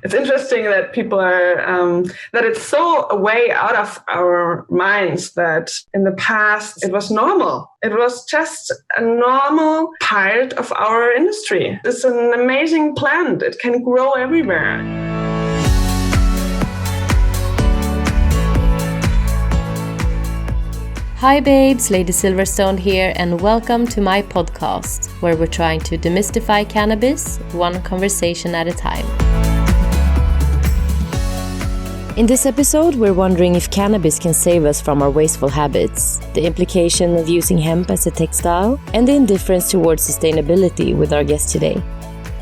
It's interesting that people are, that it's so way out of our minds that in the past it was normal. It was just a normal part of our industry. It's an amazing plant. It can grow everywhere. Hi babes, Lady Silverstone here, and welcome to my podcast, where we're trying to demystify cannabis, one conversation at a time. In this episode, we're wondering if cannabis can save us from our wasteful habits, the implication of using hemp as a textile, and the indifference towards sustainability with our guest today.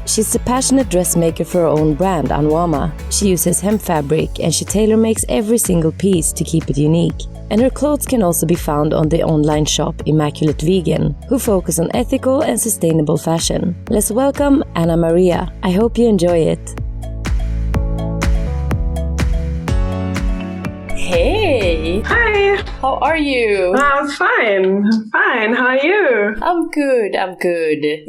She's a passionate dressmaker for her own brand, Anwama. She uses hemp fabric and she tailor-makes every single piece to keep it unique. And her clothes can also be found on the online shop Immaculate Vegan, who focus on ethical and sustainable fashion. Let's welcome Anna-Maria. I hope you enjoy it. Hey! Hi! How are you? I'm fine. How are you? I'm good.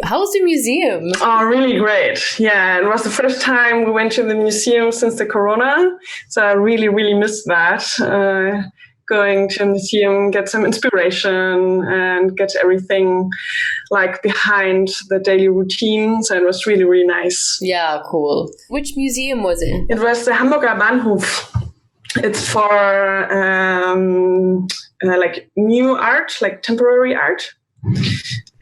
How's the museum? Oh, really great. Yeah, it was the first time we went to the museum since the corona. So I really missed that. Going to a museum, get some inspiration and get everything like behind the daily routine. So it was really nice. Yeah, cool. Which museum was it? It was the Hamburger Bahnhof. It's for like new art, like temporary art.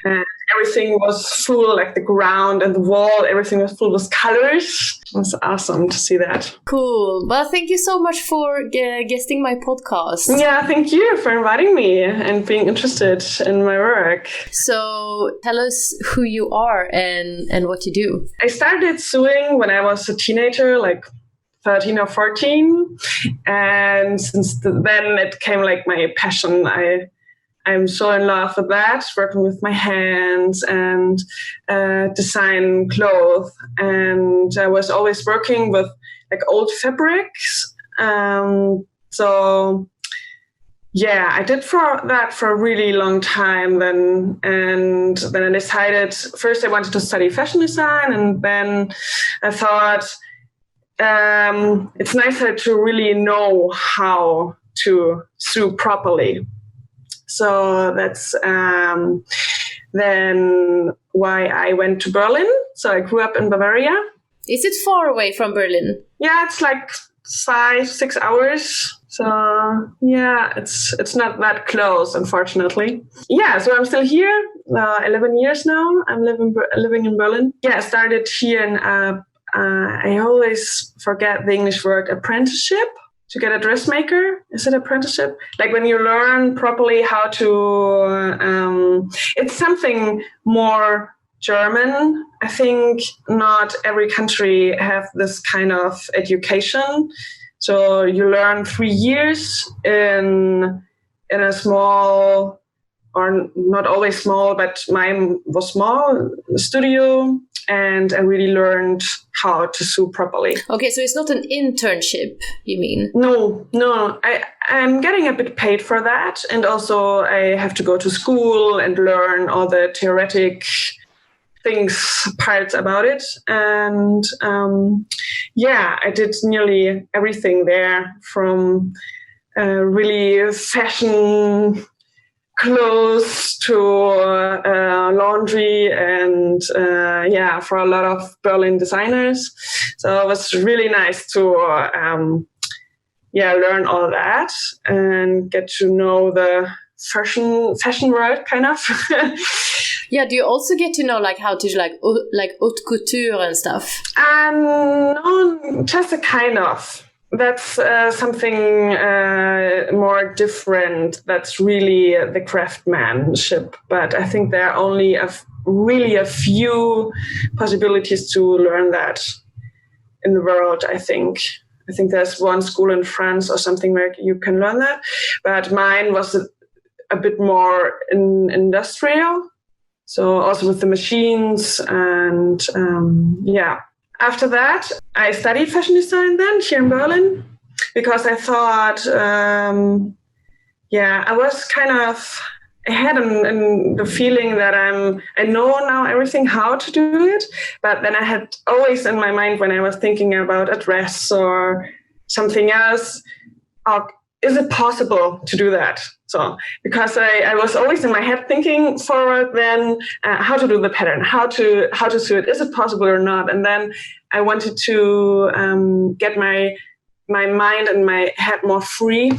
And everything was full, like the ground and the wall, everything was full with colors. It was awesome to see that. Cool. Well, thank you so much for guesting my podcast. Yeah, thank you for inviting me and being interested in my work. So tell us who you are and what you do. I started sewing when I was a teenager, like 13 or 14. And since then it came like my passion. I'm so in love with that, working with my hands and design clothes. And I was always working with like old fabrics. So yeah, I did that for a really long time then. And then I decided, first I wanted to study fashion design. And then I thought it's nicer to really know how to sew properly. So that's then why I went to Berlin. So I grew up in Bavaria. Is it far away from Berlin? Yeah, it's like 5-6 hours. So yeah, it's not that close, unfortunately. Yeah, so I'm still here. 11 years now. I'm living in Berlin. Yeah, I started here in I always forget the English word apprenticeship. To get a dressmaker, is it apprenticeship? Like when you learn properly how to, it's something more German. I think not every country have this kind of education. So you learn 3 years in a small, or not always small, but mine was small, studio. And I really learned how to sew properly. Okay, so it's not an internship, you mean? No. I'm getting a bit paid for that. And also I have to go to school and learn all the theoretic parts about it. And I did nearly everything there, from really fashion clothes to laundry and for a lot of Berlin designers. So it was really nice to learn all that and get to know the fashion world kind of. Yeah, do you also get to know like how to do like haute couture and stuff? No, just a kind of. That's something more different. That's really the craftsmanship. But I think there are only a few possibilities to learn that in the world, I think. I think there's one school in France or something where you can learn that. But mine was a bit more industrial. So also with the machines and After that, I studied fashion design then here in Berlin because I thought, I was kind of had the feeling that I know now everything how to do it, but then I had always in my mind when I was thinking about a dress or something else, is it possible to do that? So because I was always in my head thinking forward, then how to do the pattern, how to sew it, is it possible or not? And then I wanted to get my mind and my head more free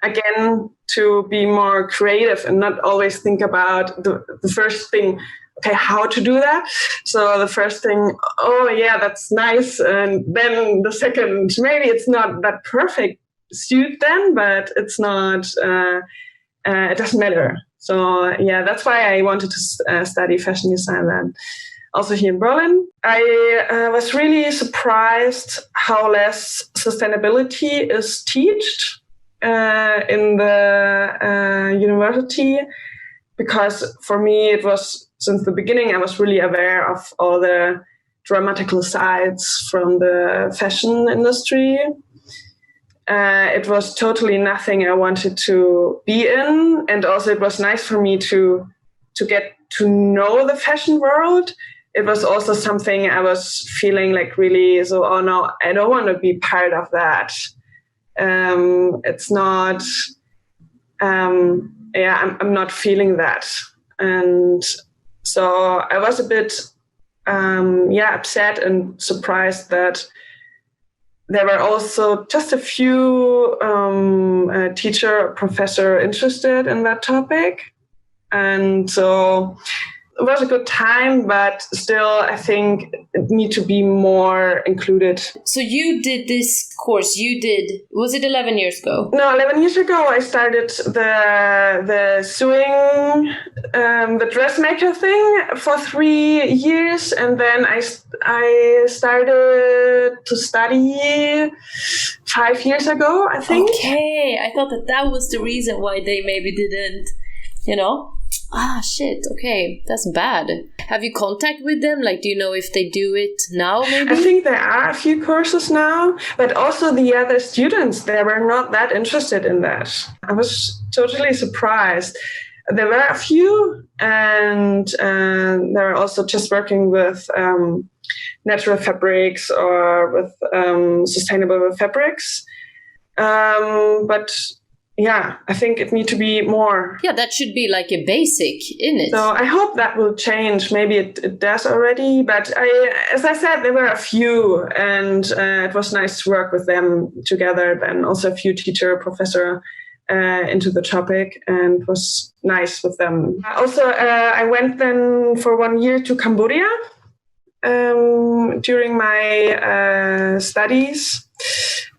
again, to be more creative and not always think about the first thing, okay, how to do that. So the first thing, oh yeah, that's nice. And then the second, maybe it's not that perfect suit then, but it's not, it doesn't matter. So yeah, that's why I wanted to study fashion design then. Also here in Berlin, I was really surprised how less sustainability is taught in the university, because for me it was, since the beginning, I was really aware of all the dramatical sides from the fashion industry. It was totally nothing I wanted to be in, and also it was nice for me to get to know the fashion world. It was also something I was feeling like really, so, oh no, I don't want to be part of that. It's not, I'm not feeling that. And so I was a bit, upset and surprised that there were also just a few teacher or professor interested in that topic. And so it was a good time, but still, I think it needs to be more included. So you did this course, was it 11 years ago? No, 11 years ago, I started the sewing, the dressmaker thing for 3 years. And then I started to study 5 years ago, I think. Okay, I thought that was the reason why they maybe didn't, shit, okay, that's bad. Have you contact with them? Like, do you know if they do it now, maybe? I think there are a few courses now, but also the other students, they were not that interested in that. I was totally surprised. There were a few, and they were also just working with natural fabrics or with sustainable fabrics. But yeah, I think it needs to be more. Yeah, that should be like a basic, isn't it? So I hope that will change. Maybe it does already. But as I said, there were a few, and it was nice to work with them together. Then also a few teacher, professor into the topic, and it was nice with them. Also, I went then for 1 year to Cambodia during my studies.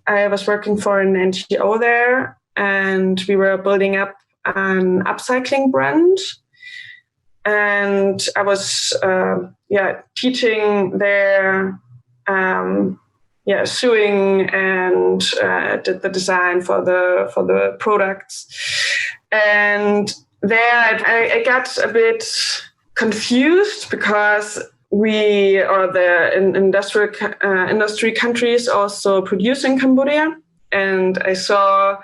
I was working for an NGO there, and we were building up an upcycling brand. And I was teaching there, sewing, and did the design for the products. And there I got a bit confused, because the industry countries also produce in Cambodia. And I saw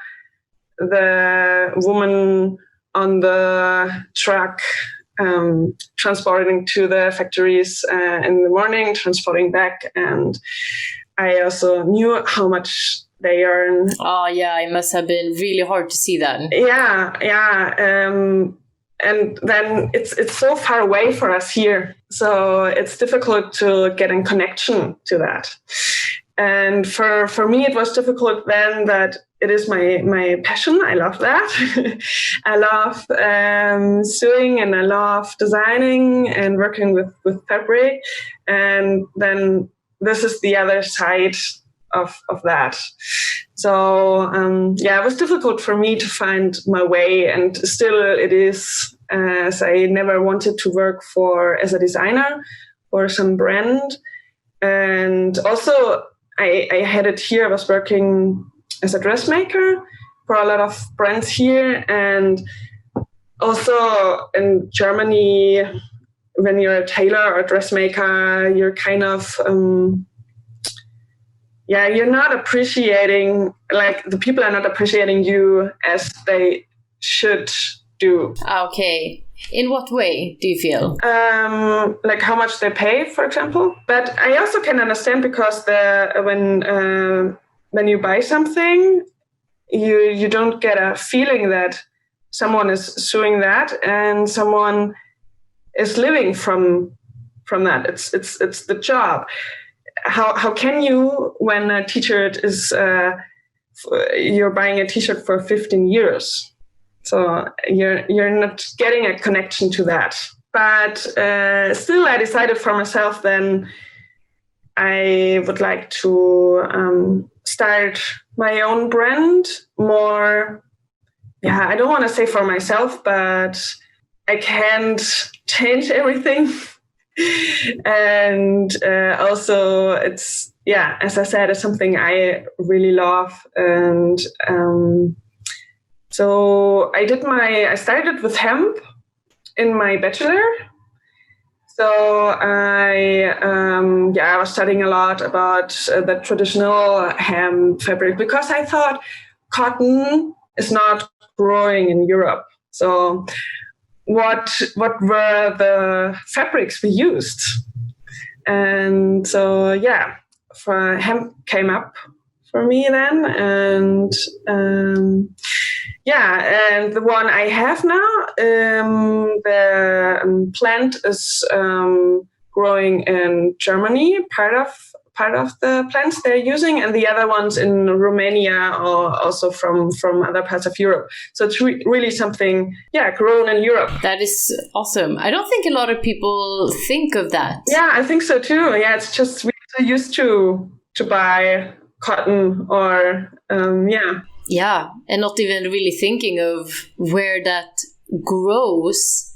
the woman on the truck transporting to the factories in the morning, transporting back. And I also knew how much they earn. Oh, yeah, it must have been really hard to see that. Yeah. And then it's so far away for us here. So it's difficult to get in connection to that. And for me, it was difficult then that it is my passion. I love that. I love sewing, and I love designing and working with fabric. And then this is the other side of that. So it was difficult for me to find my way, and still it is, as I never wanted to work as a designer for some brand. And also I had it here. I was working as a dressmaker for a lot of brands here, and also in Germany, when you're a tailor or a dressmaker, you're kind of you're not appreciating, like the people are not appreciating you as they should do. Okay. In what way do you feel? Like how much they pay, for example. But I also can understand because when you buy something, you don't get a feeling that someone is suing that and someone is living from that. It's the job. How can you, when a t-shirt is you're buying a t-shirt for 15 years, so you're not getting a connection to that. But still, I decided for myself then I would like to start my own brand more. Yeah, I don't want to say for myself, but I can't change everything. And also it's, yeah, as I said, it's something I really love. And so I started with hemp in my bachelor. So I was studying a lot about the traditional hemp fabric because I thought cotton is not growing in Europe. So what were the fabrics we used? And so, yeah, for hemp came up for me then. And and the one I have now, the plant is growing in Germany, part of the plants they're using, and the other ones in Romania or also from other parts of Europe. So it's really something, grown in Europe. That is awesome. I don't think a lot of people think of that. Yeah, I think so too. Yeah, it's just we're so used to buy cotton or Yeah, and not even really thinking of where that grows.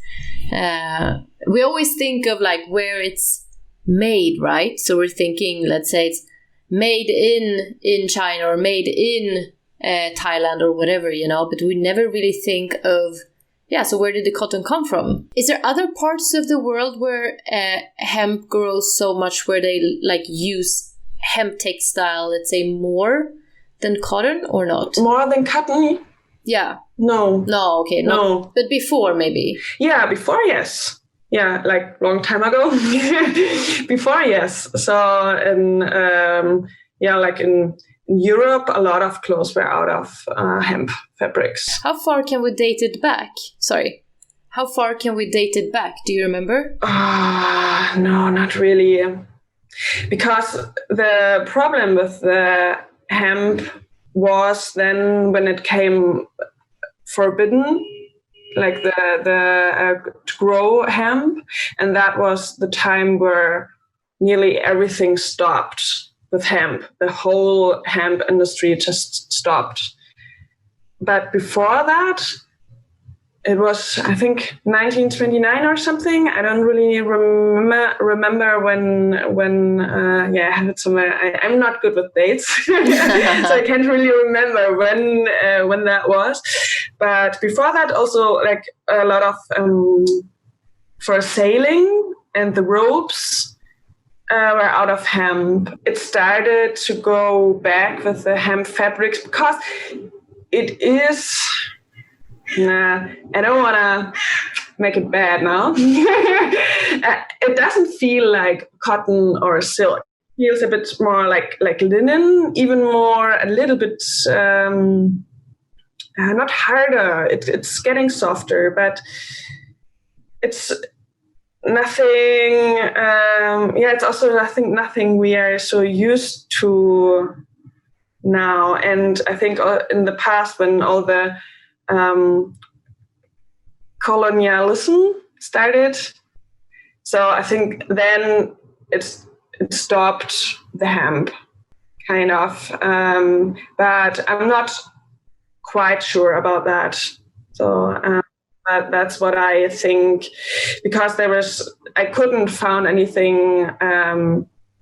We always think of like where it's made, right? So we're thinking, let's say it's made in China or made in Thailand or whatever, but we never really think of, so where did the cotton come from? Is there other parts of the world where hemp grows so much where they like use hemp textile, let's say, more than cotton or not? More than cotton? Yeah. No. No, okay. No. But before, maybe? Yeah, before, yes. Yeah, like long time ago. Before, yes. So, like in Europe, a lot of clothes were out of hemp fabrics. How far can we date it back? Sorry. How far can we date it back? Do you remember? No, not really. Because the problem with the hemp was then when it came forbidden, like the to grow hemp, and that was the time where nearly everything stopped with hemp. The whole hemp industry just stopped. But before that, it was, I think, 1929 or something. I don't really remember when I have it somewhere. I'm not good with dates, so I can't really remember when that was. But before that, also like a lot of for sailing and the ropes were out of hemp. It started to go back with the hemp fabrics because it is. Nah, I don't want to make it bad now. It doesn't feel like cotton or silk. It feels a bit more like linen, even more a little bit, not harder. It's getting softer, but it's nothing. It's also nothing we are so used to now. And I think in the past, when all the colonialism started. So I think then it stopped the hemp, kind of. But I'm not quite sure about that. So that's what I think, because I couldn't find anything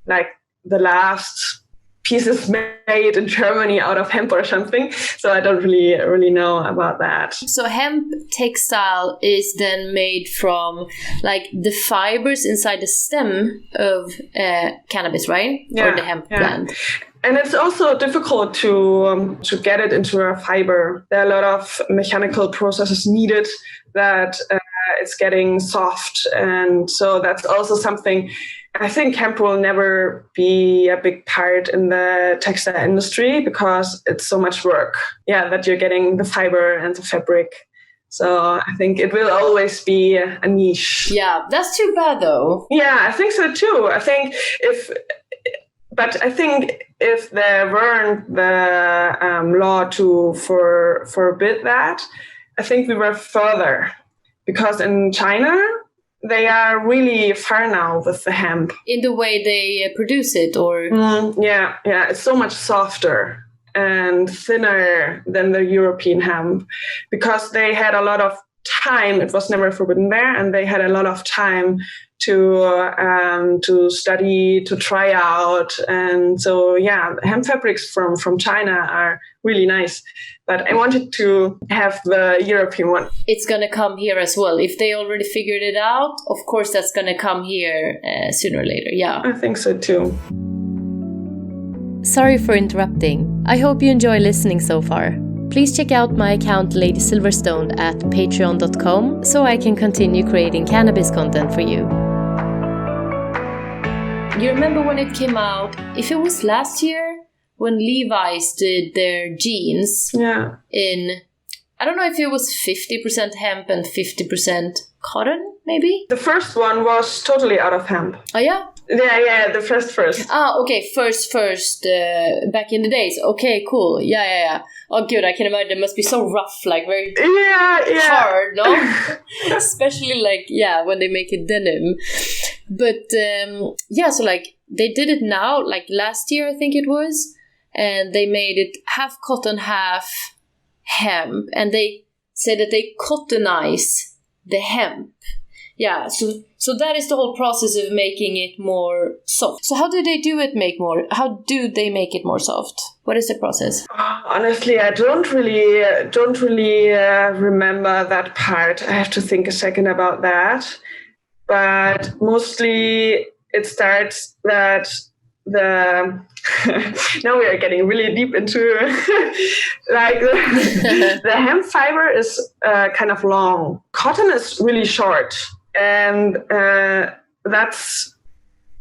like the last pieces made in Germany out of hemp or something. So I don't really know about that. So hemp textile is then made from like the fibers inside the stem of cannabis, right? Yeah, or the hemp plant. And it's also difficult to get it into a fiber. There are a lot of mechanical processes needed that it's getting soft. And so that's also something. I think hemp will never be a big part in the textile industry because it's so much work. Yeah, that you're getting the fiber and the fabric. So I think it will always be a niche. Yeah, that's too bad though. Yeah, I think so too. I think if there weren't the law to forbid that, I think we were further. Because in China, they are really far now with the hemp. In the way they produce it, or? Yeah, it's so much softer and thinner than the European hemp because they had a lot of time. It was never forbidden there, and they had a lot of time to study, to try out. And so, yeah, hemp fabrics from China are really nice. But I wanted to have the European one. It's going to come here as well. If they already figured it out, of course, that's going to come here sooner or later. Yeah. I think so too. Sorry for interrupting. I hope you enjoy listening so far. Please check out my account Lady Silverstone at patreon.com so I can continue creating cannabis content for you. You remember when it came out, if it was last year, when Levi's did their jeans in, I don't know if it was 50% hemp and 50% cotton, maybe? The first one was totally out of hemp. Oh, yeah? Yeah, the first. Ah, okay, first, back in the days. Okay, cool. Yeah. Oh, good, I can imagine it must be so rough, like very hard, no? Especially when they make it denim. But, so they did it now, last year, I think it was. And they made it half cotton, half hemp. And they say that they cottonize the hemp. Yeah, so that is the whole process of making it more soft. So how do they do it how do they make it more soft? What is the process? Honestly, I don't really remember that part. I have to think a second about that. But mostly it starts that now we are getting really deep into the hemp fiber is kind of long. Cotton is really short, and that's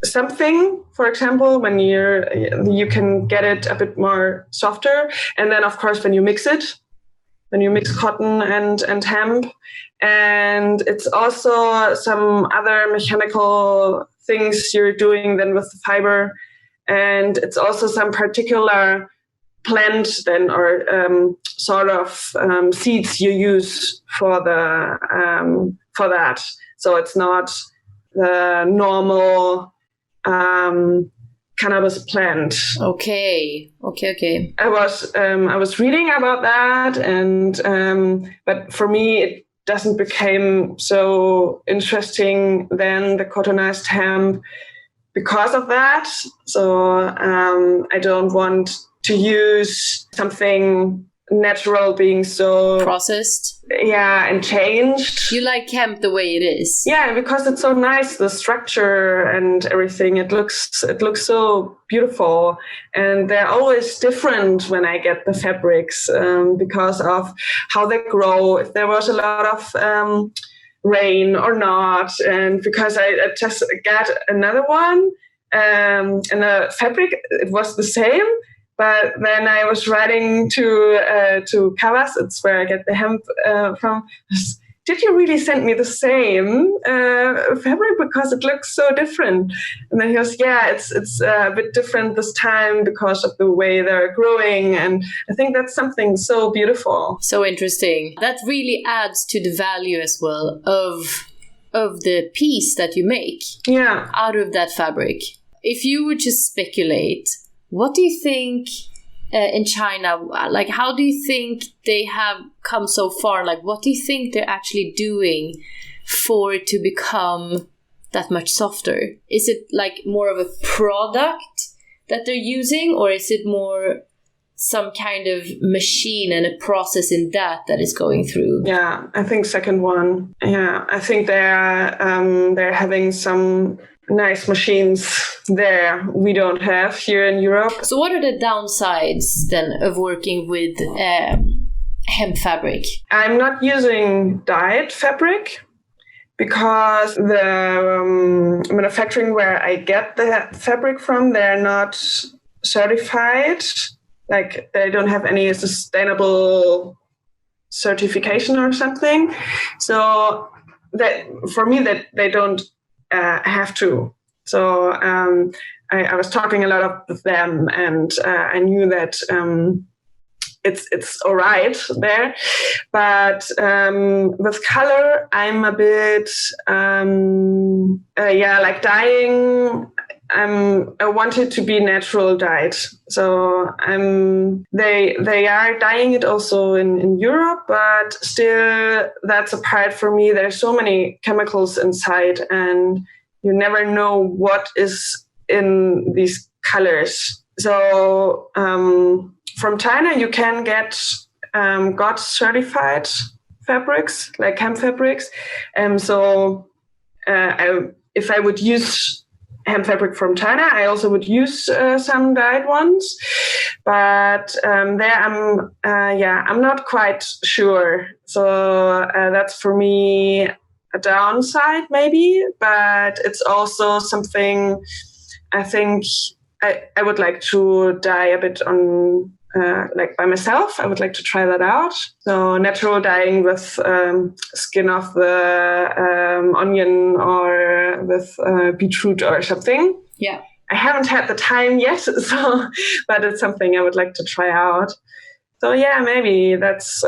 something. For example, when you can get it a bit more softer, and then of course when you mix cotton and hemp, and it's also some other mechanical things you're doing then with the fiber. And it's also some particular plant then or sort of seeds you use for that. So it's not the normal cannabis plant. Okay. I was reading about that, and but for me it doesn't become so interesting than the cottonized hemp. Because of that, so I don't want to use something natural being so processed. Yeah, and changed. You like hemp the way it is. Yeah, because it's so nice, the structure and everything. It looks so beautiful, and they're always different when I get the fabrics because of how they grow. If there was a lot of rain or not, and because I just got another one and the fabric, it was the same, but then I was writing to Cannabis, it's where I get the hemp from. Did you really send me the same fabric because it looks so different? And then he goes, yeah, it's a bit different this time because of the way they're growing. And I think that's something so beautiful. So interesting. That really adds to the value as well of the piece that you make out of that fabric. If you were to speculate, what do you think in China, how do you think they have come so far? What do you think they're actually doing for it to become that much softer? Is it more of a product that they're using, or is it more some kind of machine and a process in that is going through? Yeah, I think second one. Yeah, I think they're having some nice machines there we don't have here in Europe. So what are the downsides then of working with hemp fabric? I'm not using dyed fabric because the manufacturing where I get the fabric from, they're not certified. Like they don't have any sustainable certification or something. So that for me that they don't have to. So I was talking a lot with them, and I knew that it's all right there. But with color, I'm a bit like dyeing. I want it to be natural dyed. So they are dyeing it also in Europe, but still that's a part for me. There's so many chemicals inside, and you never know what is in these colors. So from China, you can get GOTS certified fabrics, like hemp fabrics. So if I would use hemp fabric from China, I also would use some dyed ones. But there I'm not quite sure. So that's for me a downside maybe, but it's also something I think I would like to dye a bit on like by myself. I would like to try that out. So natural dyeing with skin of the onion or with beetroot or something. Yeah. I haven't had the time yet, but it's something I would like to try out. So yeah, maybe that's...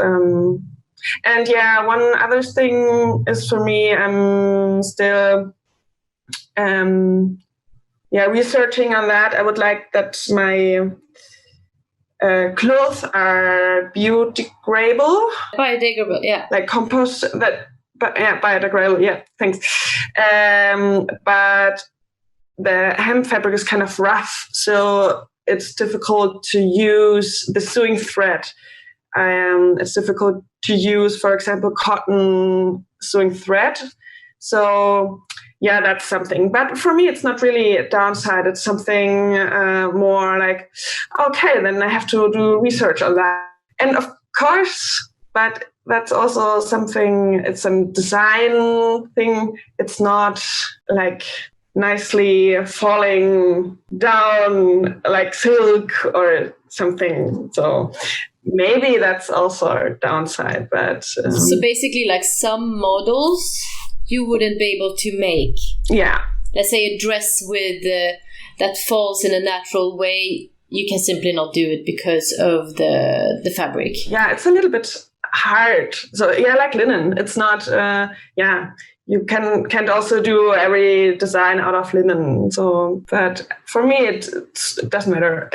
and yeah, one other thing is for me, I'm still researching on that. I would like that my clothes are biodegradable. Biodegradable, yeah. Like compost, biodegradable, yeah, thanks. But the hemp fabric is kind of rough, so it's difficult to use the sewing thread. It's difficult to use, for example, cotton sewing thread. So yeah, that's something. But for me, it's not really a downside. It's something more like, okay, then I have to do research on that. And of course, but that's also something, it's a design thing. It's not like nicely falling down like silk or something. So maybe that's also a downside. But so basically, like some models you wouldn't be able to make. Yeah. Let's say a dress with that falls in a natural way. You can simply not do it because of the fabric. Yeah, it's a little bit hard. So yeah, like linen. It's not. You can't also do every design out of linen. So, but for me, it doesn't matter.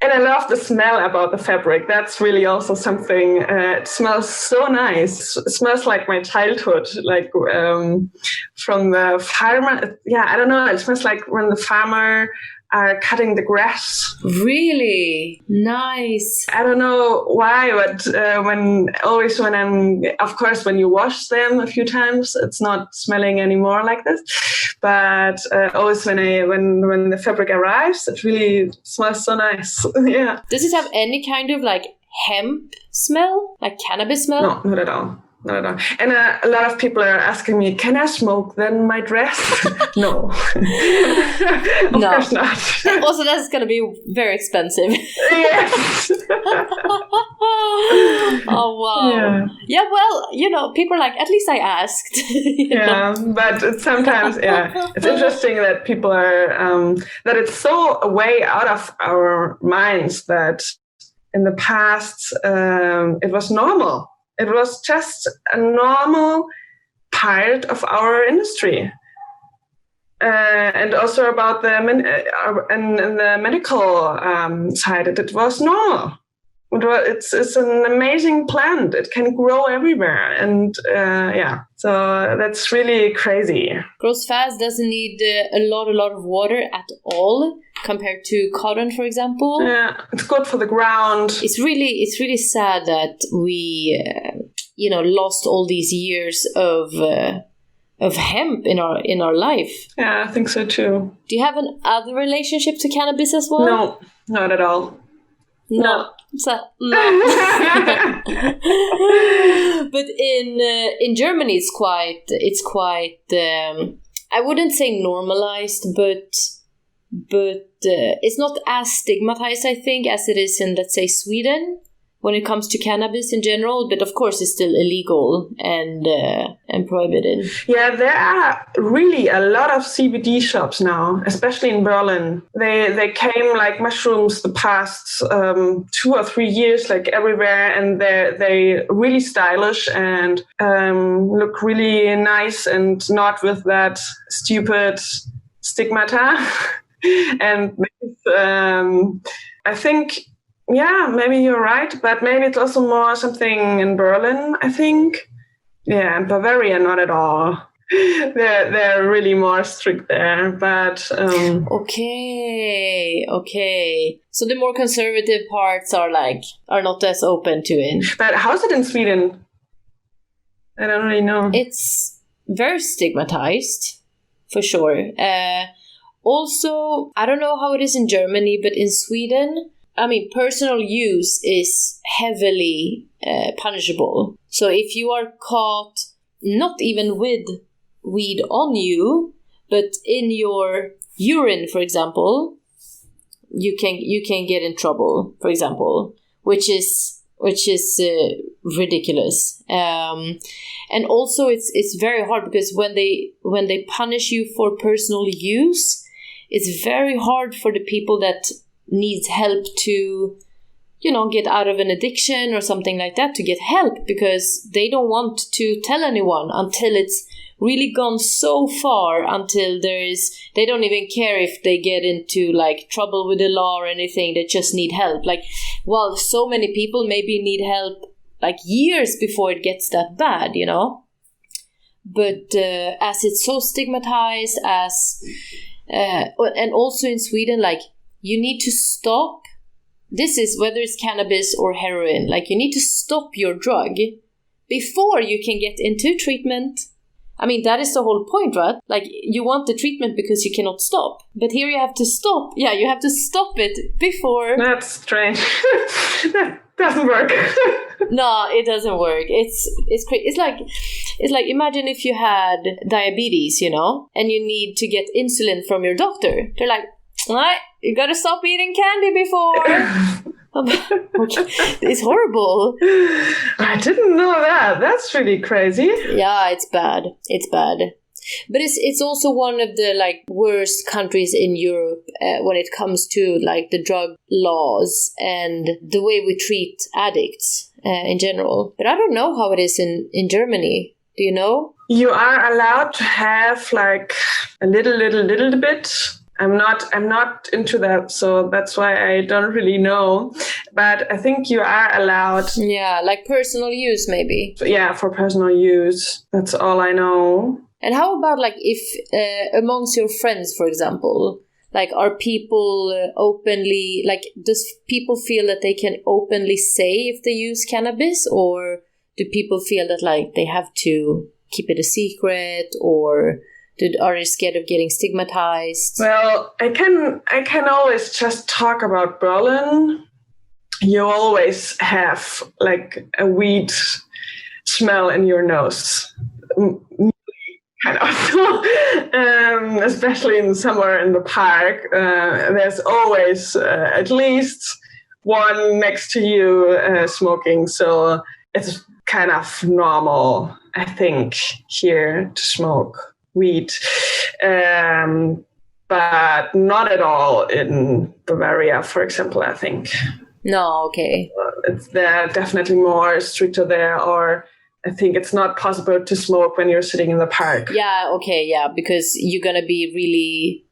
And I love the smell about the fabric. That's really also something. It smells so nice. It smells like my childhood, like from the farmer. Yeah, I don't know. It smells like when the farmer are cutting the grass. Really nice. I don't know why, but when you wash them a few times, it's not smelling anymore like this. But always when the fabric arrives, it really smells so nice. Yeah. Does it have any kind of like hemp smell, like cannabis smell? No, not at all. Not at all. And a lot of people are asking me, can I smoke then my dress? No. Of course not. Also, that's going to be very expensive. Yes. Oh, wow. Yeah, well, people are like, at least I asked. Yeah, but it's sometimes, it's interesting that people are, that it's so way out of our minds that in the past it was normal. It was just a normal part of our industry. And also about the medical side, it was normal. It's an amazing plant. It can grow everywhere. And so that's really crazy. Grows fast, doesn't need a lot of water at all compared to cotton, for example. Yeah, it's good for the ground. It's really sad that we, lost all these years of hemp in our life. Yeah, I think so too. Do you have an other relationship to cannabis as well? No, not at all. No. No. But in Germany, it's quite. I wouldn't say normalized, but it's not as stigmatized, I think, as it is in, let's say, Sweden when it comes to cannabis in general. But of course, it's still illegal and prohibited. Yeah, there are really a lot of CBD shops now, especially in Berlin. They came like mushrooms the past 2 or 3 years, like everywhere, and they really stylish and look really nice and not with that stupid stigmata. And I think, yeah, maybe you're right, but maybe it's also more something in Berlin, I think. Yeah, and Bavaria, not at all. They're really more strict there, but... Okay. So the more conservative parts are not as open to it. But how's it in Sweden? I don't really know. It's very stigmatized, for sure. Also, I don't know how it is in Germany, but in Sweden, I mean, personal use is heavily punishable. So if you are caught not even with weed on you, but in your urine, for example, you can get in trouble, for example, which is ridiculous. And also it's very hard because when they punish you for personal use, it's very hard for the people that needs help to, get out of an addiction or something like that, to get help, because they don't want to tell anyone until it's really gone so far, until they don't even care if they get into like trouble with the law or anything. They just need help. Like, well, so many people maybe need help like years before it gets that bad, But as it's so stigmatized, and also in Sweden, like, you need to stop. This is whether it's cannabis or heroin. Like, you need to stop your drug before you can get into treatment. I mean, that is the whole point, right? Like, you want the treatment because you cannot stop. But here you have to stop. Yeah, you have to stop it before. That's strange. That doesn't work. No, it doesn't work. It's crazy. It's like imagine if you had diabetes, and you need to get insulin from your doctor. They're like, all right, you gotta stop eating candy before. It's horrible. I didn't know that. That's really crazy. Yeah, it's bad. But it's also one of the worst countries in Europe when it comes to the drug laws and the way we treat addicts in general. But I don't know how it is in Germany. Do you know? You are allowed to have a little bit. I'm not into that, so that's why I don't really know. But I think you are allowed. Yeah, like personal use, maybe. Yeah, for personal use. That's all I know. And how about if amongst your friends, for example, are people openly, does people feel that they can openly say if they use cannabis, or do people feel that they have to keep it a secret, or are they scared of getting stigmatized? Well, I can always just talk about Berlin. You always have a weed smell in your nose. Kind of, especially in summer in the park. There's always at least one next to you smoking, so it's kind of normal, I think, here to smoke weed, but not at all in Bavaria, for example, I think. No, okay. They're definitely more stricter there, or I think it's not possible to smoke when you're sitting in the park. Yeah, okay, yeah, because you're gonna be really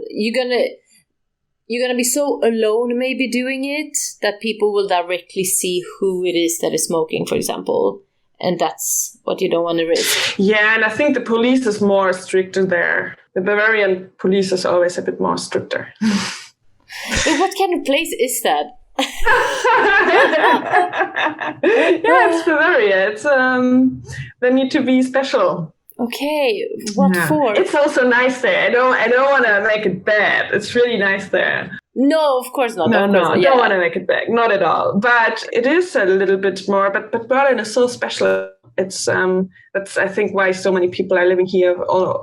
you're gonna be so alone maybe doing it that people will directly see who it is that is smoking, for example, and that's what you don't want to risk. Yeah, and I think the police is more stricter there. The Bavarian police is always a bit more stricter. But what kind of place is that? Yeah, it's Bavaria. It's they need to be special. Okay, what for? It's also nice there. I don't want to make it bad. It's really nice there. No, of course not. No, of course I not. don't want to make it bad. Not at all. But it is a little bit more. But Berlin is so special. It's that's I think why so many people are living here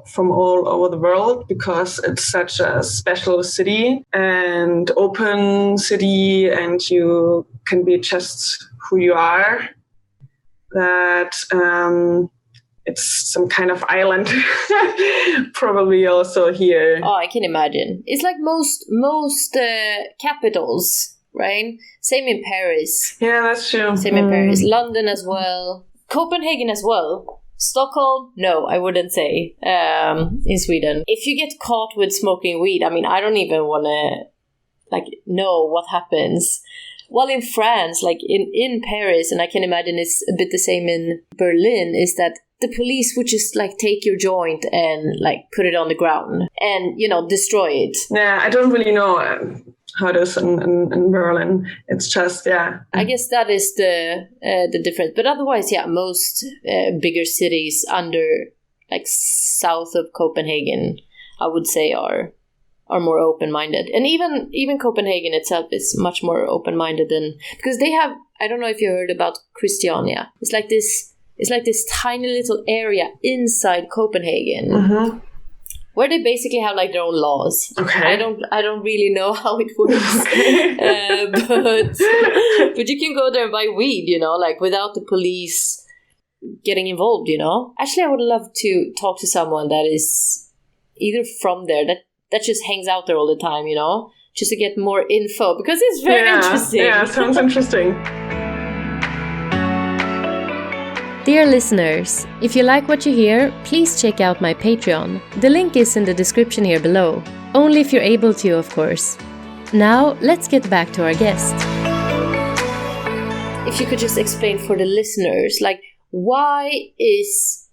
from all over the world, because it's such a special city and open city, and you can be just who you are. That it's some kind of island, probably also here. Oh, I can imagine. It's like most capitals, right? Same in Paris. Yeah, that's true. Same in Paris. London as well. Copenhagen as well. Stockholm? No, I wouldn't say. In Sweden. If you get caught with smoking weed, I mean, I don't even want to, know what happens. Well, in France, in Paris, and I can imagine it's a bit the same in Berlin, is that the police would just take your joint and put it on the ground and destroy it. Yeah, I don't really know how it is in Berlin. It's just I guess that is the difference. But otherwise, most bigger cities under south of Copenhagen, I would say are more open-minded, and even Copenhagen itself is much more open-minded than, because they have, I don't know if you heard about Christiania. It's like this tiny little area inside Copenhagen, where they basically have their own laws. Okay. I don't really know how it works, but you can go there and buy weed, without the police getting involved. Actually, I would love to talk to someone that is either from there that just hangs out there all the time, just to get more info, because it's very interesting. Yeah, sounds interesting. Dear listeners, if you like what you hear, please check out my Patreon. The link is in the description here below. Only if you're able to, of course. Now, let's get back to our guest. If you could just explain for the listeners, why is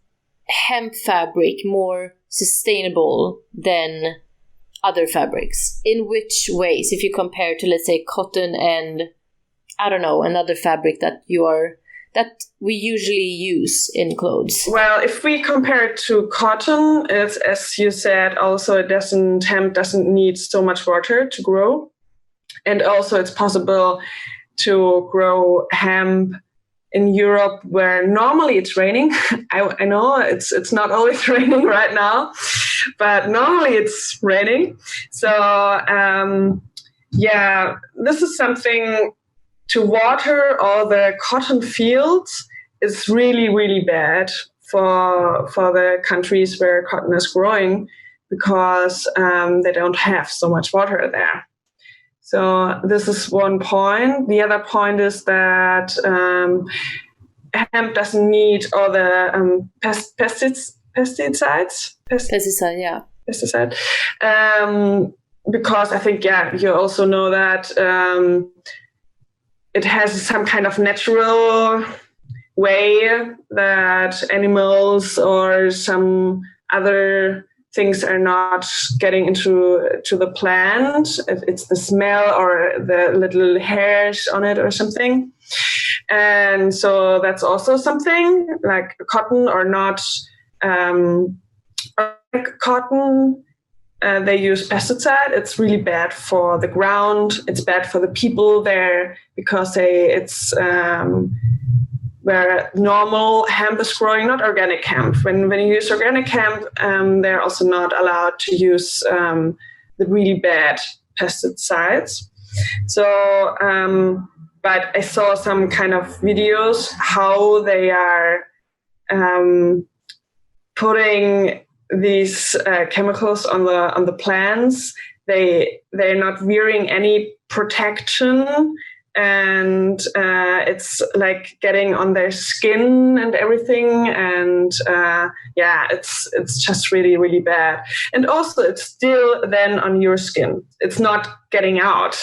hemp fabric more sustainable than other fabrics? In which ways, if you compare to, let's say, cotton and, I don't know, another fabric that we usually use in clothes? Well, if we compare it to cotton, it's, as you said, also hemp doesn't need so much water to grow. And also it's possible to grow hemp in Europe where normally it's raining. I know it's not always raining right now, but normally it's raining. So this is something. To water all the cotton fields is really, really bad for the countries where cotton is growing, because they don't have so much water there. So this is one point. The other point is that hemp doesn't need all the pesticides. Pesticide, yeah. Pesticide. Because I think, you also know that it has some kind of natural way that animals or some other things are not getting into the plant. It's the smell or the little hairs on it or something. And so that's also something like cotton or not cotton. They use pesticide. It's really bad for the ground. It's bad for the people there, because it's where normal hemp is growing, not organic hemp. When you use organic hemp, they're also not allowed to use the really bad pesticides. So, but I saw some kind of videos how they are putting these chemicals on the plants. They're not wearing any protection, and it's getting on their skin and everything, and it's just really, really bad. And also it's still then on your skin. It's not getting out.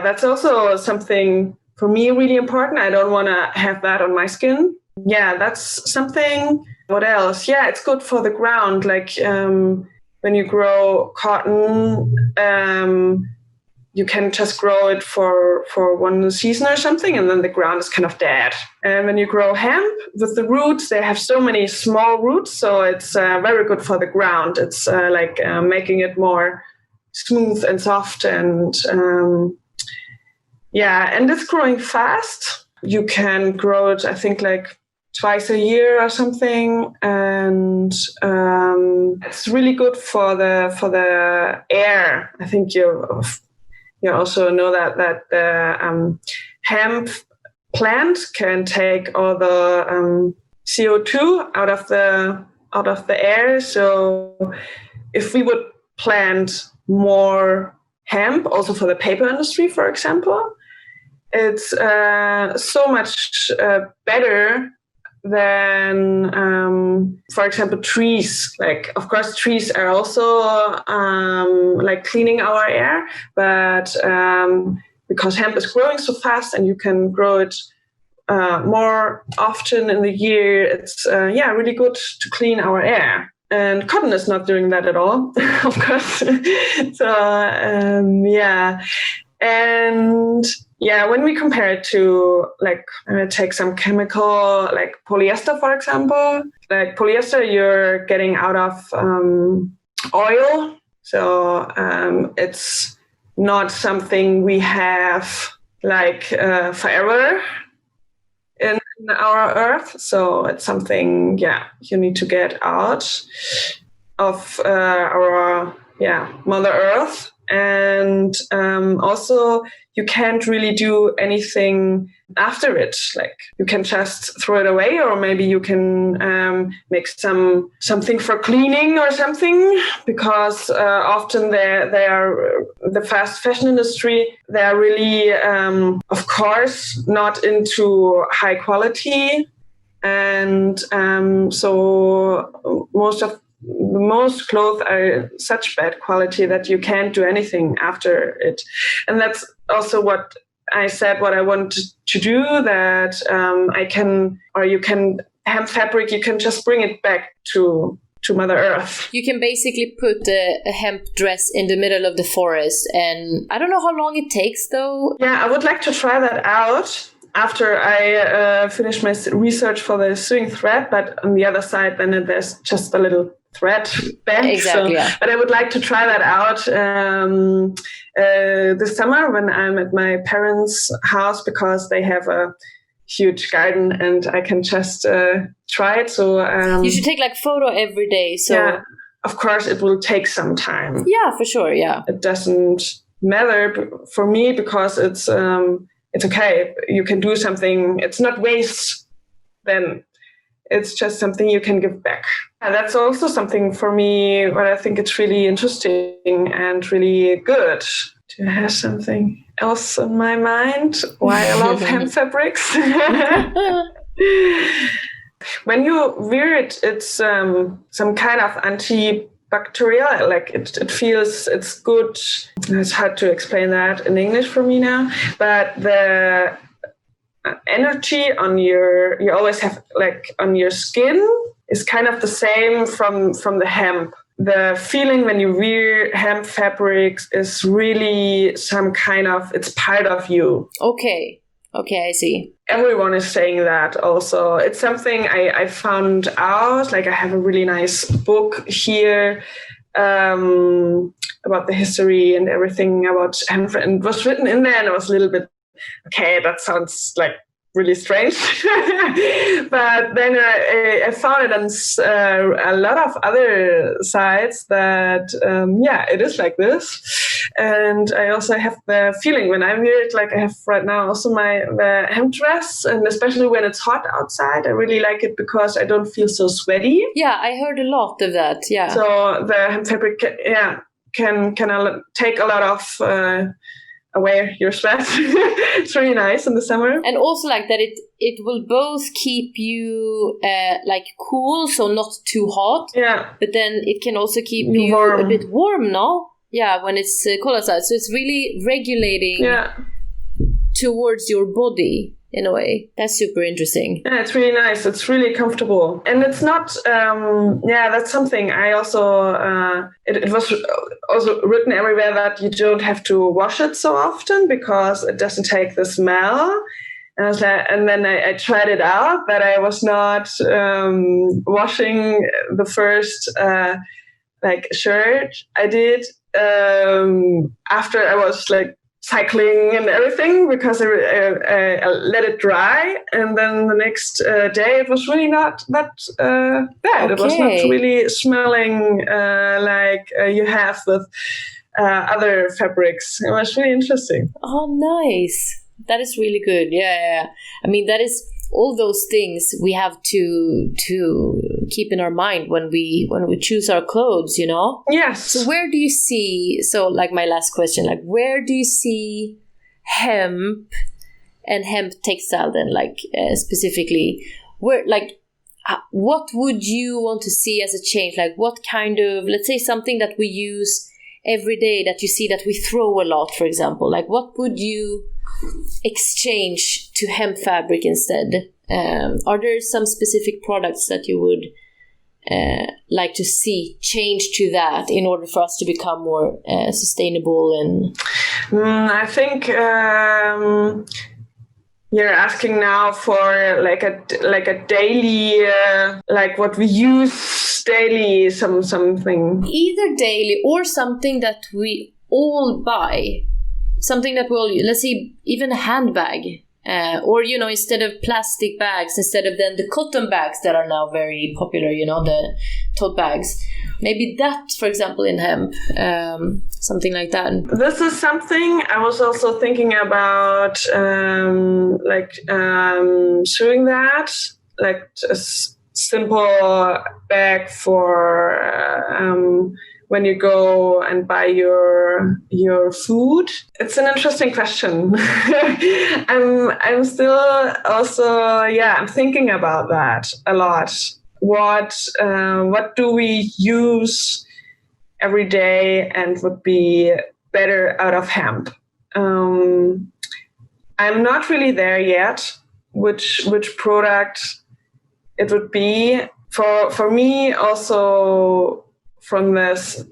That's also something for me really important. I don't want to have that on my skin. Yeah, that's something. What else? Yeah, it's good for the ground. When you grow cotton, you can just grow it for one season or something, and then the ground is kind of dead. And when you grow hemp with the roots, they have so many small roots, so it's very good for the ground. It's making it more smooth and soft, and and it's growing fast. You can grow it, I think, like twice a year or something, and it's really good for the air. I think you also know that the hemp plant can take all the CO2 out of the air. So if we would plant more hemp, also for the paper industry, for example, it's so much better than, for example, trees. Like, of course, trees are also cleaning our air, but because hemp is growing so fast and you can grow it more often in the year, it's really good to clean our air. And cotton is not doing that at all, of course. When we compare it to, take some chemical, like polyester, for example. Like polyester, you're getting out of oil. So it's not something we have forever in our earth. So it's something, you need to get out of our Mother Earth. And also, you can't really do anything after it. Like, you can just throw it away, or maybe you can make something for cleaning or something. Because often they are the fast fashion industry. They are really, of course, not into high quality, and so most clothes are such bad quality that you can't do anything after it. And that's also what I said, what I wanted to do, that hemp fabric, you can just bring it back to Mother Earth. You can basically put a hemp dress in the middle of the forest, and I don't know how long it takes though. Yeah, I would like to try that out after I finish my research for the sewing thread, but on the other side, then there's just a little thread bench. Exactly, yeah. But I would like to try that out this summer when I'm at my parents' house, because they have a huge garden and I can just try it. So you should take photo every day. So yeah, of course it will take some time. Yeah, for sure. Yeah, it doesn't matter for me because it's okay. You can do something. It's not waste then. It's just something you can give back. And that's also something for me what I think it's really interesting and really good to have something else on my mind. Why I love hemp fabrics. When you wear it, it's some kind of antibacterial. Like it feels, it's good. It's hard to explain that in English for me now. But the energy you always have on your skin is kind of the same from the hemp. The feeling when you wear hemp fabrics is really some kind of, it's part of you. Okay, I see. Everyone is saying that also. It's something I found out. I have a really nice book here about the history and everything about hemp, and it was written in there, and it was a little bit, okay, that sounds really strange. But then I found it on a lot of other sites that, it is like this. And I also have the feeling when I wear it, I have right now also the hemp dress, and especially when it's hot outside, I really like it because I don't feel so sweaty. Yeah, I heard a lot of that, yeah. So the hemp fabric, can take a lot of away your sweat. It's really nice in the summer. And also that it will both keep you cool, so not too hot. Yeah. But then it can also keep you warm. A bit warm, no? Yeah, when it's cold outside. So it's really regulating towards your body. in a way. That's super interesting. Yeah, it's really nice. It's really comfortable. And it's not, that's something I also, it was also written everywhere that you don't have to wash it so often because it doesn't take the smell. And I was like, and then I tried it out, but I was not washing the first shirt I did after I was like cycling and everything because I let it dry, and then the next day it was really not that bad. Okay. It was not really smelling like you have with other fabrics. It was really interesting. Oh, nice. That is really good. Yeah. I mean, that is all those things we have to keep in our mind when we choose our clothes, you know? Yes. So where do you see, like my last question, like where do you see hemp and hemp textile then, like specifically, where, like, what would you want to see as a change? Like what kind of, let's say something that we use every day that you see that we throw a lot, for example, like what would you exchange to hemp fabric instead? Are there some specific products that you would like to see change to that in order for us to become more sustainable? And I think you're asking now for like a daily, like what we use daily, something. Either daily or something that we all buy. Something that will, let's say, even a handbag, or, you know, instead of plastic bags, instead of then the cotton bags that are now very popular, you know, the tote bags. Maybe that, for example, in hemp, something like that. This is something I was also thinking about, doing that, like a simple bag for when you go and buy your food. It's an interesting question. I'm still also, I'm thinking about that a lot. What do we use every day and would be better out of hemp? I'm not really there yet. Which product it would be for me also. From this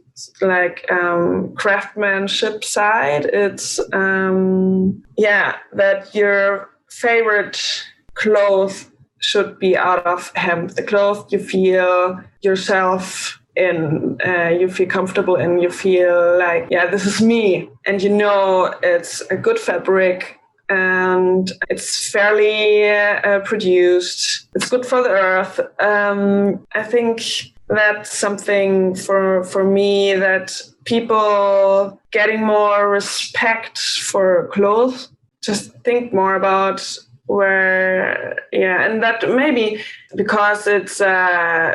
craftsmanship side, it's that your favorite clothes should be out of hemp. The clothes you feel yourself in, you feel comfortable in, you feel like, this is me. And you know it's a good fabric and it's fairly produced. It's good for the earth. I think that's something for me, that people getting more respect for clothes, just think more about where, and that maybe because it's so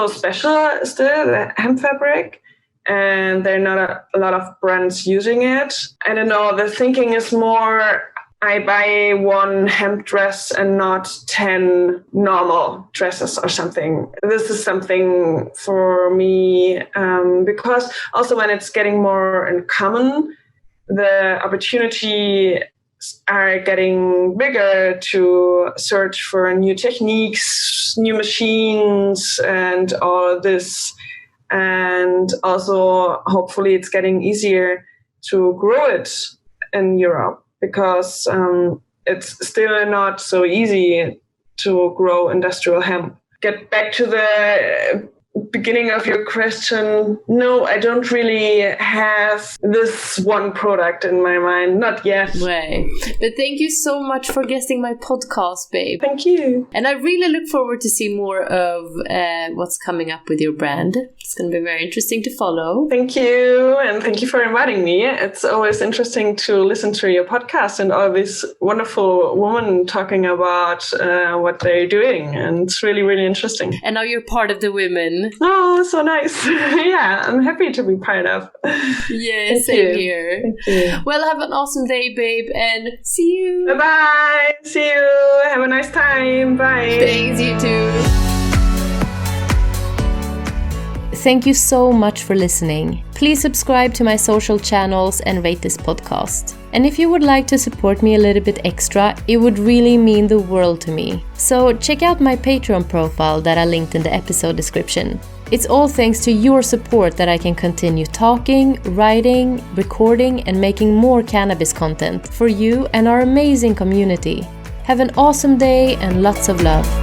special still, the hemp fabric, and there are not a lot of brands using it. I don't know, the thinking is more, I buy one hemp dress and not 10 normal dresses or something. This is something for me, because also when it's getting more in common, the opportunity are getting bigger to search for new techniques, new machines, and all this. And also, hopefully, it's getting easier to grow it in Europe, because it's still not so easy to grow industrial hemp. Get back to the beginning of your question. No, I don't really have this one product in my mind. Not yet. Right. But thank you so much for guesting my podcast, babe. Thank you. And I really look forward to see more of what's coming up with your brand. It's going to be very interesting to follow. Thank you. And thank you for inviting me. It's always interesting to listen to your podcast and all these wonderful women talking about what they're doing. And it's really, really interesting. And now you're part of the women. Oh, so nice. Yeah, I'm happy to be part of. Yeah, same here. Thank you. Well, have an awesome day, babe, and see you. Bye-bye. See you. Have a nice time. Bye. Thanks, you too. Thank you so much for listening. Please subscribe to my social channels and rate this podcast. And if you would like to support me a little bit extra, it would really mean the world to me. So check out my Patreon profile that I linked in the episode description. It's all thanks to your support that I can continue talking, writing, recording, and making more cannabis content for you and our amazing community. Have an awesome day and lots of love.